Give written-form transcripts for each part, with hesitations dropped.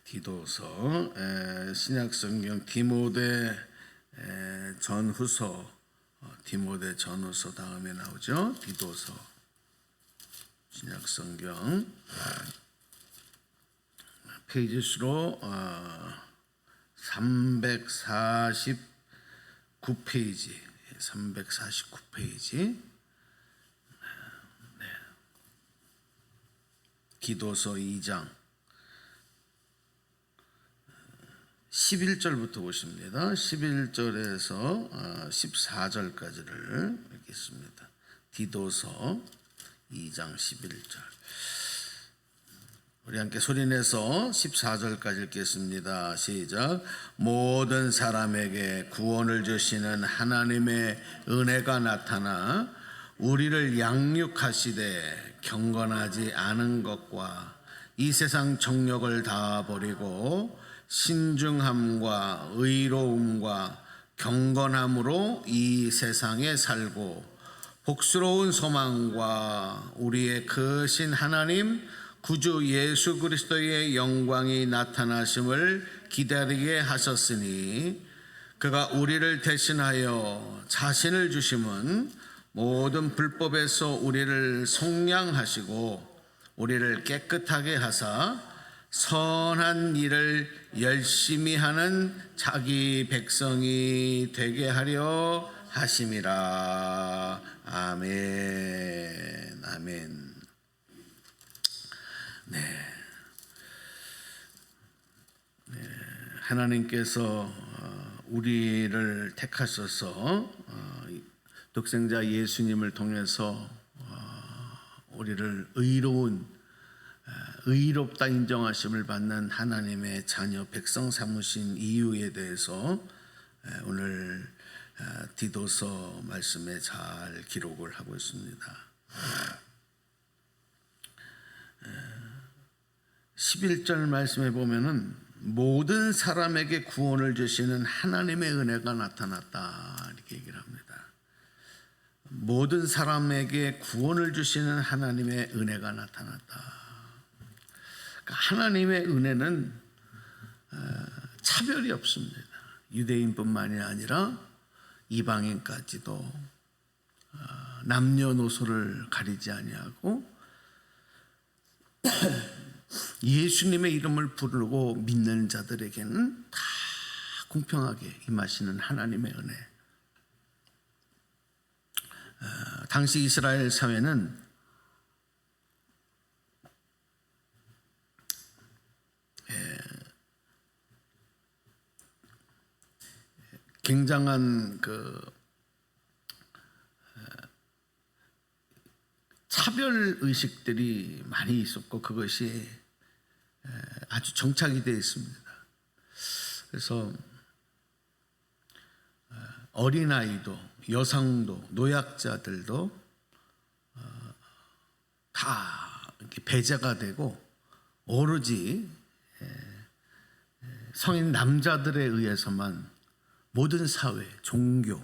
디도서, 신약성경 디모데 전후서, 디모데 전후서 다음에 나오죠. 디도서, 신약성경 페이지 수로 349페이지, 349페이지. 디도서 2장 11절부터 보십니다. 11절에서 14절까지를 읽겠습니다. 디도서 2장 11절. 우리 함께 소리내서 14절까지 읽겠습니다. 시작. 모든 사람에게 구원을 주시는 하나님의 은혜가 나타나 우리를 양육하시되 경건하지 않은 것과 이 세상 정욕을 다 버리고 신중함과 의로움과 경건함으로 이 세상에 살고 복스러운 소망과 우리의 크신 하나님 구주 예수 그리스도의 영광이 나타나심을 기다리게 하셨으니 그가 우리를 대신하여 자신을 주심은 모든 불법에서 우리를 속량하시고 우리를 깨끗하게 하사 선한 일을 열심히 하는 자기 백성이 되게 하려 하심이라. 아멘. 아멘. 네. 하나님께서 우리를 택하셔서 독생자 예수님을 통해서 우리를 의롭다 인정하심을 받는 하나님의 자녀 백성 삼으신 이유에 대해서 오늘 디도서 말씀에 잘 기록을 하고 있습니다. 11절 말씀에 보면은 모든 사람에게 구원을 주시는 하나님의 은혜가 나타났다 이렇게 얘기를 합니다. 모든 사람에게 구원을 주시는 하나님의 은혜가 나타났다. 하나님의 은혜는 차별이 없습니다. 유대인뿐만이 아니라 이방인까지도 남녀노소를 가리지 아니하고 예수님의 이름을 부르고 믿는 자들에게는 다 공평하게 임하시는 하나님의 은혜. 당시 이스라엘 사회는 굉장한 차별 의식들이 많이 있었고 그것이 아주 정착이 되어 있습니다. 그래서 어린아이도 여성도 노약자들도 다 이렇게 배제가 되고 오로지 성인 남자들에 의해서만 모든 사회, 종교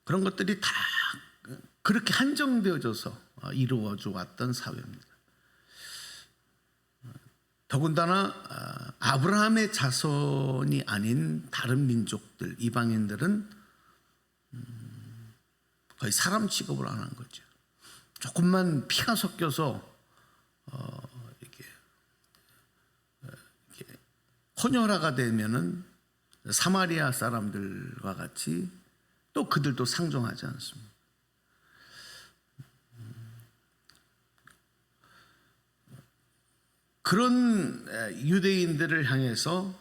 그런 것들이 다 그렇게 한정되어져서 이루어져 왔던 사회입니다. 더군다나 아브라함의 자손이 아닌 다른 민족들, 이방인들은 거의 사람 취급을 안 한 거죠. 조금만 피가 섞여서 이렇게 혼혈화가 되면은 사마리아 사람들과 같이 또 그들도 상종하지 않습니다. 그런 유대인들을 향해서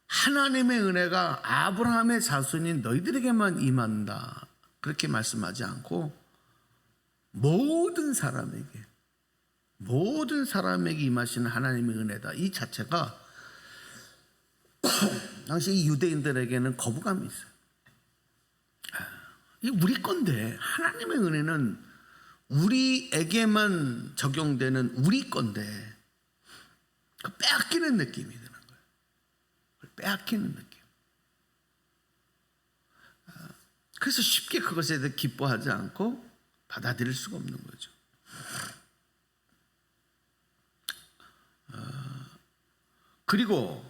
하나님의 은혜가 아브라함의 자손인 너희들에게만 임한다 그렇게 말씀하지 않고 모든 사람에게 임하시는 하나님의 은혜다 이 자체가 당시 이 유대인들에게는 거부감이 있어요. 이게 우리 건데 하나님의 은혜는 우리에게만 적용되는 우리 건데 빼앗기는 느낌이 드는 거예요. 빼앗기는 느낌. 그래서 쉽게 그것에 대해 기뻐하지 않고 받아들일 수가 없는 거죠. 그리고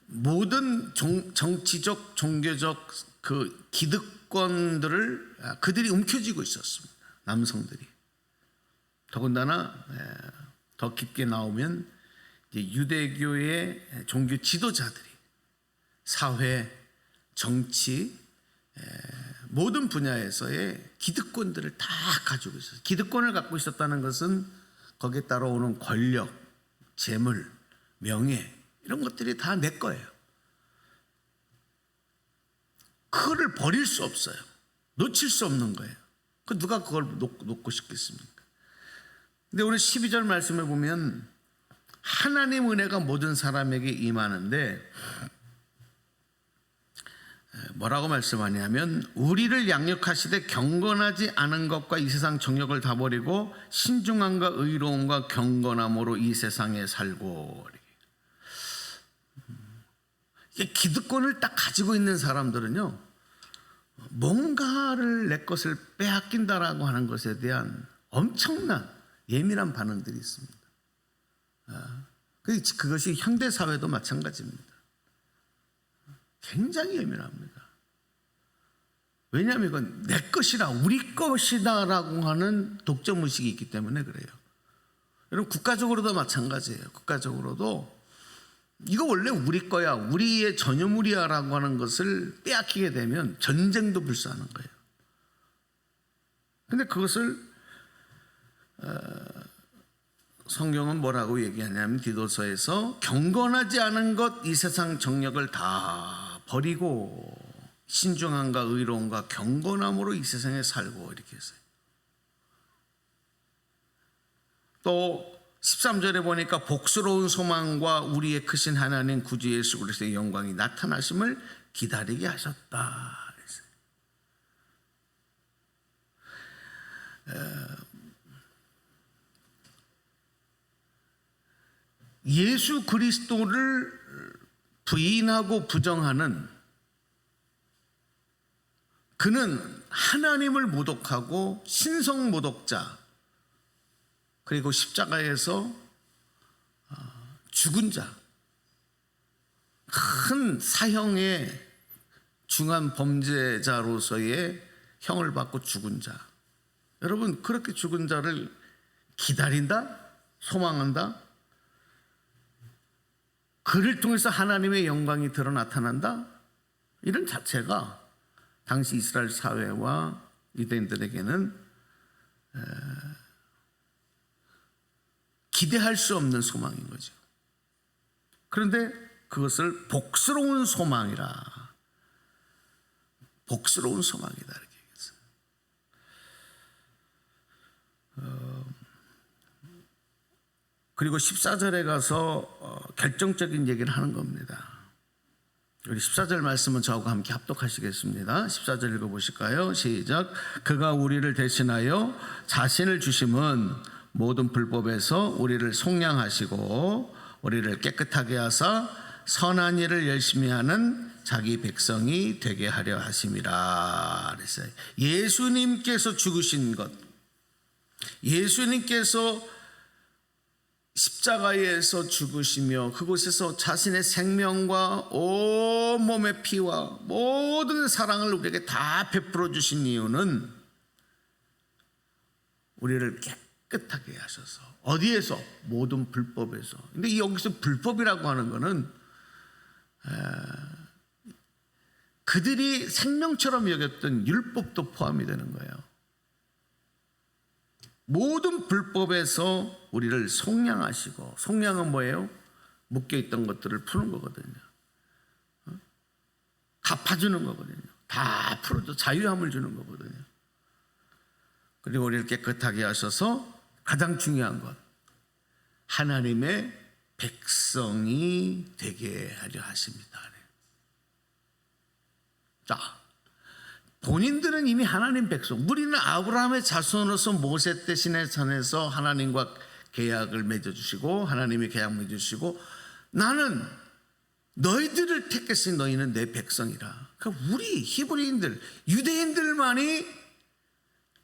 모든 정치적, 종교적 그 기득권들을 그들이 움켜쥐고 있었습니다. 남성들이. 더군다나 더 깊게 나오면 이제 유대교의 종교 지도자들이 사회, 정치, 모든 분야에서의 기득권들을 다 가지고 있었어요. 기득권을 갖고 있었다는 것은 거기에 따라오는 권력, 재물, 명예 이런 것들이 다 내 거예요. 그거를 버릴 수 없어요. 놓칠 수 없는 거예요. 누가 그걸 놓고 싶겠습니까? 근데 오늘 12절 말씀을 보면 하나님 은혜가 모든 사람에게 임하는데 뭐라고 말씀하냐면 우리를 양육하시되 경건하지 않은 것과 이 세상 정욕을 다 버리고 신중함과 의로움과 경건함으로 이 세상에 살고. 기득권을 딱 가지고 있는 사람들은요, 뭔가를 내 것을 빼앗긴다라고 하는 것에 대한 엄청난 예민한 반응들이 있습니다. 그것이 현대사회도 마찬가지입니다. 굉장히 예민합니다. 왜냐하면 이건 내 것이다, 우리 것이다 라고 하는 독점의식이 있기 때문에 그래요. 여러분, 국가적으로도 마찬가지예요. 국가적으로도 이거 원래 우리 거야, 우리의 전유물이야 라고 하는 것을 빼앗기게 되면 전쟁도 불사하는 거예요. 근데 그것을 성경은 뭐라고 얘기하냐면 디도서에서 경건하지 않은 것, 이 세상 정력을 다 버리고 신중함과 의로움과 경건함으로 이 세상에 살고 이렇게 했어요. 또 13절에 보니까 복스러운 소망과 우리의 크신 하나님 구주 예수 그리스도의 영광이 나타나심을 기다리게 하셨다. 예수 그리스도를 부인하고 부정하는, 그는 하나님을 모독하고 신성 모독자, 그리고 십자가에서 죽은 자, 큰 사형의 중한 범죄자로서의 형을 받고 죽은 자. 여러분, 그렇게 죽은 자를 기다린다? 소망한다? 그를 통해서 하나님의 영광이 드러 나타난다? 이런 자체가 당시 이스라엘 사회와 유대인들에게는 기대할 수 없는 소망인 거죠. 그런데 그것을 복스러운 소망이라, 복스러운 소망이다 이렇게 얘기했어요. 그리고 14절에 가서 결정적인 얘기를 하는 겁니다. 우리 14절 말씀은 저하고 함께 합독하시겠습니다. 14절 읽어보실까요? 시작. 그가 우리를 대신하여 자신을 주심은 모든 불법에서 우리를 속량하시고 우리를 깨끗하게 하사 선한 일을 열심히 하는 자기 백성이 되게 하려 하심이라 그랬어요. 예수님께서 죽으신 것, 예수님께서 십자가에서 죽으시며 그곳에서 자신의 생명과 온몸의 피와 모든 사랑을 우리에게 다 베풀어 주신 이유는 우리를 깨끗하게 하셔서, 어디에서? 모든 불법에서. 근데 여기서 불법이라고 하는 것은 그들이 생명처럼 여겼던 율법도 포함이 되는 거예요. 모든 불법에서 우리를 속량하시고, 속량은 뭐예요? 묶여있던 것들을 푸는 거거든요. 갚아주는 거거든요. 다 풀어줘, 자유함을 주는 거거든요. 그리고 우리를 깨끗하게 하셔서 가장 중요한 것, 하나님의 백성이 되게 하려 하십니다. 자, 본인들은 이미 하나님 백성, 우리는 아브라함의 자손으로서 모세 때 시내산에서 하나님과 계약을 맺어주시고 하나님이 계약 맺어주시고, 나는 너희들을 택했으니 너희는 내 백성이라. 그러니까 우리 히브리인들, 유대인들만이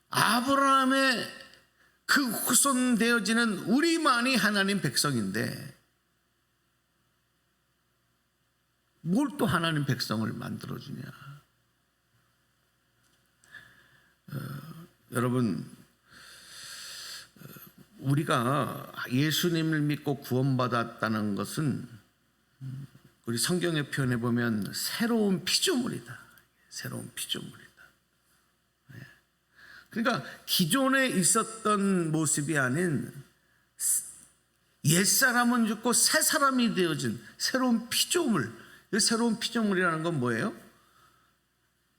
아브라함의 그 후손 되어지는 우리만이 하나님 백성인데 뭘 또 하나님 백성을 만들어주냐. 여러분, 우리가 예수님을 믿고 구원받았다는 것은 우리 성경에 표현해 보면 새로운 피조물이다. 새로운 피조물이다. 그러니까 기존에 있었던 모습이 아닌 옛사람은 죽고 새 사람이 되어진 새로운 피조물. 이 새로운 피조물이라는 건 뭐예요?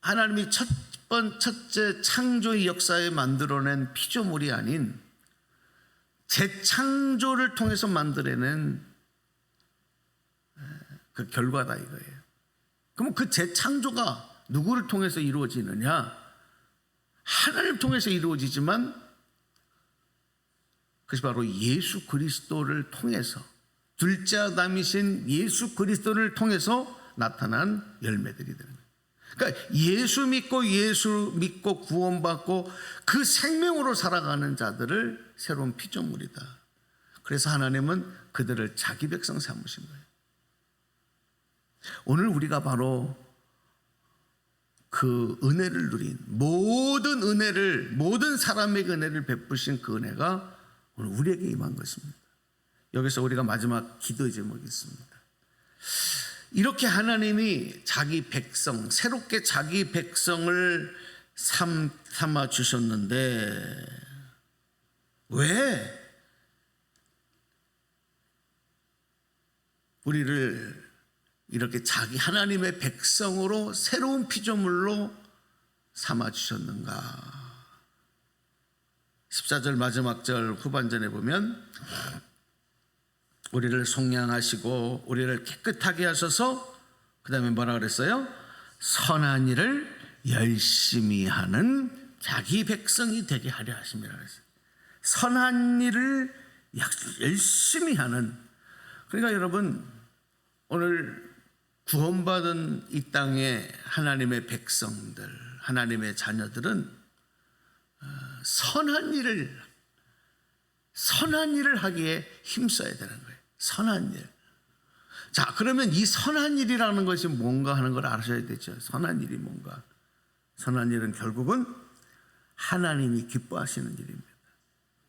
하나님이 첫째 창조의 역사에 만들어낸 피조물이 아닌 재창조를 통해서 만들어낸 그 결과다 이거예요. 그럼 그 재창조가 누구를 통해서 이루어지느냐? 하나님을 통해서 이루어지지만 그것이 바로 예수 그리스도를 통해서, 둘째 아담이신 예수 그리스도를 통해서 나타난 열매들이 되는 거예요. 그러니까 예수 믿고 구원받고 그 생명으로 살아가는 자들을 새로운 피조물이다. 그래서 하나님은 그들을 자기 백성 삼으신 거예요. 오늘 우리가 바로 그 은혜를 누린 모든 사람에게 은혜를 베푸신 그 은혜가 오늘 우리에게 임한 것입니다. 여기서 우리가 마지막 기도 제목이 있습니다. 이렇게 하나님이 자기 백성, 새롭게 자기 백성을 삼아 주셨는데 왜 우리를 이렇게 자기 하나님의 백성으로 새로운 피조물로 삼아 주셨는가? 14절 마지막 절 후반전에 보면 우리를 속량하시고 우리를 깨끗하게 하셔서 그 다음에 뭐라 그랬어요? 선한 일을 열심히 하는 자기 백성이 되게 하려 하심이라 그랬어요. 선한 일을 열심히 하는. 그러니까 여러분, 오늘 구원받은 이 땅의 하나님의 백성들, 하나님의 자녀들은 선한 일을 하기에 힘써야 되는 거예요. 선한 일. 자, 그러면 이 선한 일이라는 것이 뭔가 하는 걸 아셔야 되죠. 선한 일이 뭔가? 선한 일은 결국은 하나님이 기뻐하시는 일입니다.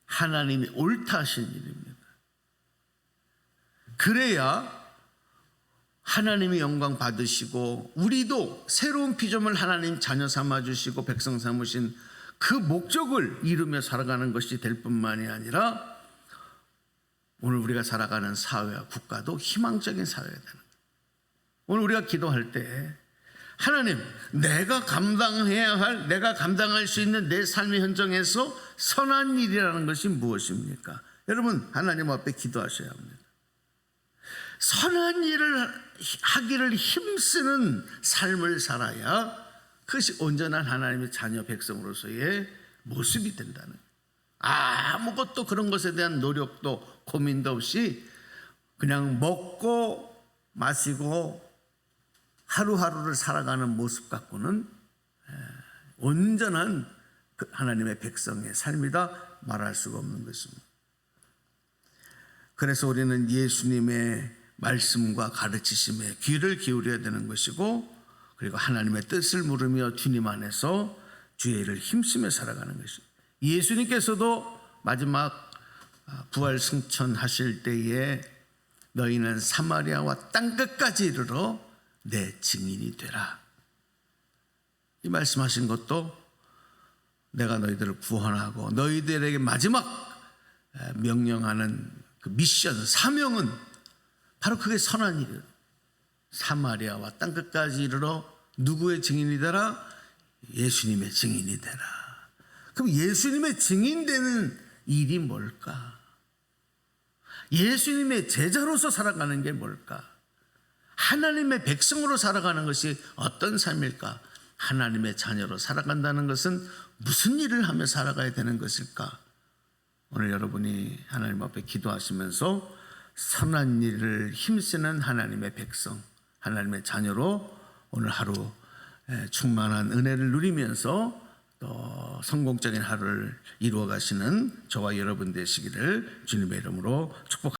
하나님이 옳다 하시는 일입니다. 그래야 하나님이 영광 받으시고 우리도 새로운 피조물 하나님 자녀 삼아주시고 백성 삼으신 그 목적을 이루며 살아가는 것이 될 뿐만이 아니라 오늘 우리가 살아가는 사회와 국가도 희망적인 사회가 되는 거예요. 오늘 우리가 기도할 때 하나님, 내가 감당할 수 있는 내 삶의 현장에서 선한 일이라는 것이 무엇입니까? 여러분, 하나님 앞에 기도하셔야 합니다. 선한 일을 하기를 힘쓰는 삶을 살아야 그것이 온전한 하나님의 자녀 백성으로서의 모습이 된다는 거예요. 아무것도 그런 것에 대한 노력도 고민도 없이 그냥 먹고 마시고 하루하루를 살아가는 모습 갖고는 온전한 하나님의 백성의 삶이다 말할 수가 없는 것입니다. 그래서 우리는 예수님의 말씀과 가르치심에 귀를 기울여야 되는 것이고, 그리고 하나님의 뜻을 물으며 주님 안에서 주의 일을 힘쓰며 살아가는 것입니다. 예수님께서도 마지막 부활 승천하실 때에 너희는 사마리아와 땅끝까지 이르러 내 증인이 되라. 이 말씀하신 것도 내가 너희들을 구원하고 너희들에게 마지막 명령하는 그 미션, 사명은 바로 그게 선한 일이에요. 사마리아와 땅끝까지 이르러 누구의 증인이 되라? 예수님의 증인이 되라. 그럼 예수님의 증인되는 일이 뭘까? 예수님의 제자로서 살아가는 게 뭘까? 하나님의 백성으로 살아가는 것이 어떤 삶일까? 하나님의 자녀로 살아간다는 것은 무슨 일을 하며 살아가야 되는 것일까? 오늘 여러분이 하나님 앞에 기도하시면서 선한 일을 힘쓰는 하나님의 백성, 하나님의 자녀로 오늘 하루 충만한 은혜를 누리면서 또 성공적인 하루를 이루어 가시는 저와 여러분 되시기를 주님의 이름으로 축복합니다.